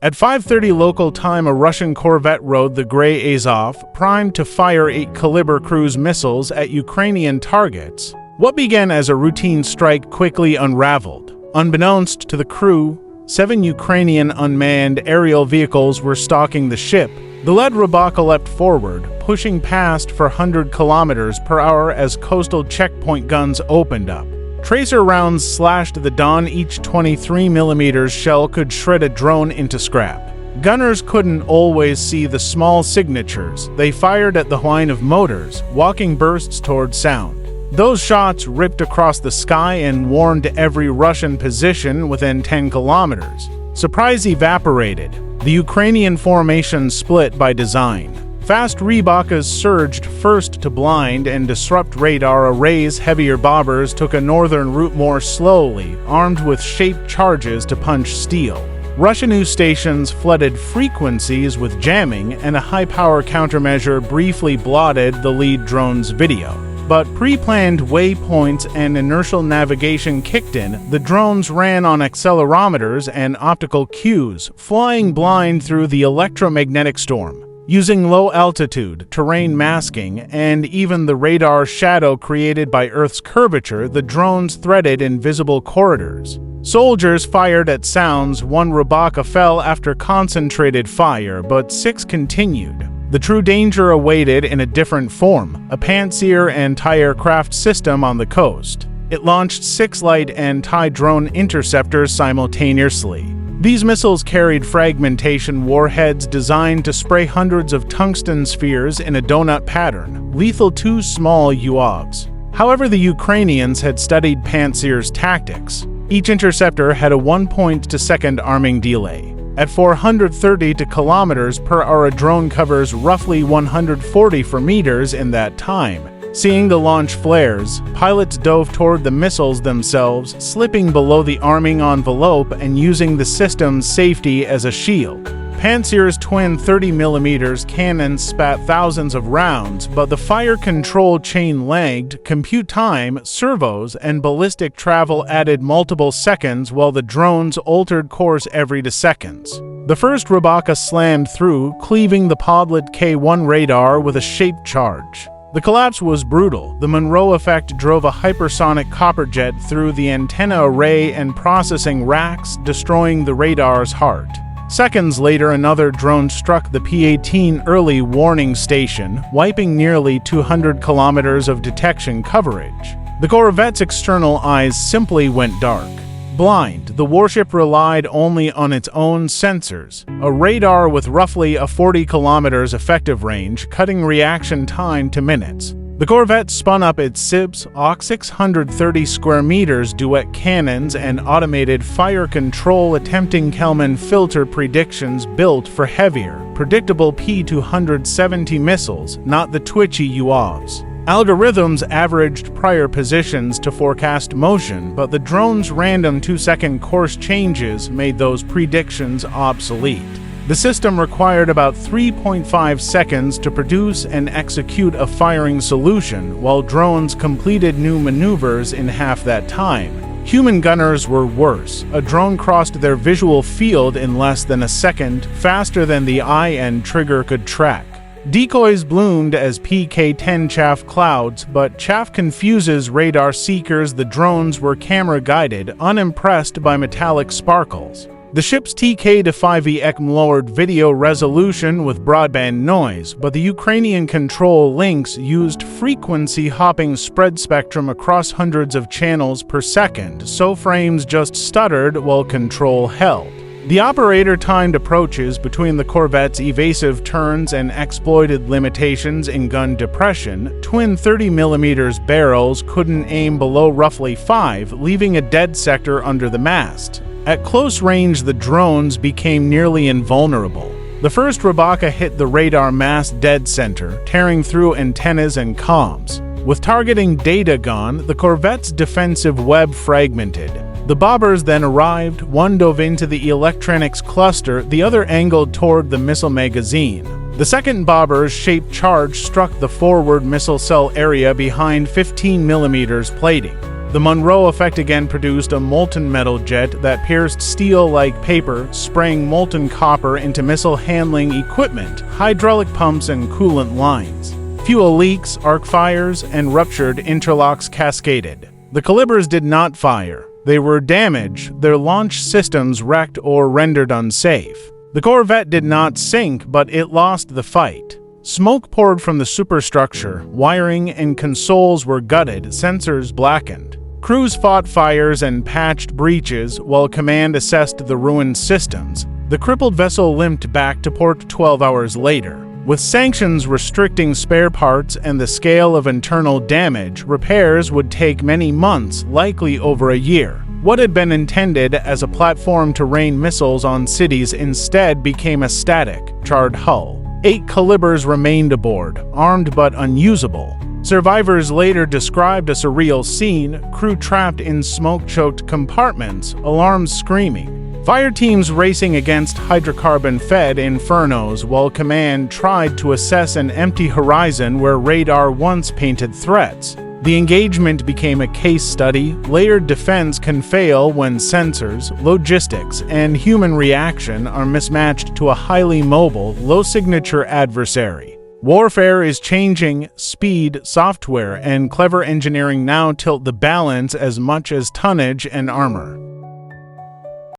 At 5:30 local time, a Russian corvette rode the Grey Azov, primed to fire 8-caliber cruise missiles at Ukrainian targets. What began as a routine strike quickly unraveled. Unbeknownst to the crew, 7 Ukrainian unmanned aerial vehicles were stalking the ship. The lead Rybaka leapt forward, pushing past for 100 kilometers per hour as coastal checkpoint guns opened up. Tracer rounds slashed the Don. Each 23mm shell could shred a drone into scrap. Gunners couldn't always see the small signatures. They fired at the whine of motors, walking bursts toward sound. Those shots ripped across the sky and warned every Russian position within 10 kilometers. Surprise evaporated. The Ukrainian formation split by design. Fast Rybakas surged first to blind and disrupt radar arrays. Heavier bobbers took a northern route more slowly, armed with shaped charges to punch steel. Russian news stations flooded frequencies with jamming, and a high-power countermeasure briefly blotted the lead drone's video. But pre-planned waypoints and inertial navigation kicked in. The drones ran on accelerometers and optical cues, flying blind through the electromagnetic storm. Using low-altitude, terrain masking, and even the radar shadow created by Earth's curvature, the drones threaded invisible corridors. Soldiers fired at sounds. 1 Rybaka fell after concentrated fire, but 6 continued. The true danger awaited in a different form, a Pantsir anti-aircraft system on the coast. It launched 6 light anti-drone interceptors simultaneously. These missiles carried fragmentation warheads designed to spray hundreds of tungsten spheres in a donut pattern, lethal to small UAVs. However, the Ukrainians had studied Pantsir's tactics. Each interceptor had a 1.2-second arming delay. At 430 kilometers per hour, a drone covers roughly 144 meters in that time. Seeing the launch flares, pilots dove toward the missiles themselves, slipping below the arming envelope and using the system's safety as a shield. Pantsir's twin 30mm cannons spat thousands of rounds, but the fire control chain lagged. Compute time, servos, and ballistic travel added multiple seconds while the drones altered course every 2 seconds. The first Rybaka slammed through, cleaving the podlet K1 radar with a shaped charge. The collapse was brutal. The Monroe effect drove a hypersonic copperjet through the antenna array and processing racks, destroying the radar's heart. Seconds later, another drone struck the P-18 early warning station, wiping nearly 200 kilometers of detection coverage. The corvette's external eyes simply went dark. Blind, the warship relied only on its own sensors, a radar with roughly a 40 kilometers effective range, cutting reaction time to minutes. The corvette spun up its SIBS, AUK 630 square meters duet cannons and automated fire control, attempting Kelman filter predictions built for heavier, predictable P-270 missiles, not the twitchy UAVs. Algorithms averaged prior positions to forecast motion, but the drone's random 2-second course changes made those predictions obsolete. The system required about 3.5 seconds to produce and execute a firing solution, while drones completed new maneuvers in half that time. Human gunners were worse. A drone crossed their visual field in less than a second, faster than the eye and trigger could track. Decoys bloomed as PK-10 chaff clouds, but chaff confuses radar seekers. The drones were camera-guided, unimpressed by metallic sparkles. The ship's TK-5 ECM lowered video resolution with broadband noise, but the Ukrainian control links used frequency-hopping spread spectrum across hundreds of channels per second, so frames just stuttered while control held. The operator timed approaches between the corvette's evasive turns and exploited limitations in gun depression. Twin 30mm barrels couldn't aim below roughly 5, leaving a dead sector under the mast. At close range, the drones became nearly invulnerable. The first Rybaka hit the radar mast dead center, tearing through antennas and comms. With targeting data gone, the corvette's defensive web fragmented. The bobbers then arrived. One dove into the electronics cluster, the other angled toward the missile magazine. The second bobber's shaped charge struck the forward missile cell area behind 15mm plating. The Monroe effect again produced a molten metal jet that pierced steel like paper, spraying molten copper into missile handling equipment, hydraulic pumps, and coolant lines. Fuel leaks, arc fires, and ruptured interlocks cascaded. The calibers did not fire. They were damaged, their launch systems wrecked or rendered unsafe. The corvette did not sink, but it lost the fight. Smoke poured from the superstructure, wiring and consoles were gutted, sensors blackened. Crews fought fires and patched breaches while command assessed the ruined systems. The crippled vessel limped back to port 12 hours later. With sanctions restricting spare parts and the scale of internal damage, repairs would take many months, likely over a year. What had been intended as a platform to rain missiles on cities instead became a static, charred hull. 8 calibers remained aboard, armed but unusable. Survivors later described a surreal scene, crew trapped in smoke-choked compartments, alarms screaming. Fire teams racing against hydrocarbon-fed infernos while command tried to assess an empty horizon where radar once painted threats. The engagement became a case study. Layered defense can fail when sensors, logistics, and human reaction are mismatched to a highly mobile, low-signature adversary. Warfare is changing. Speed, software, and clever engineering now tilt the balance as much as tonnage and armor.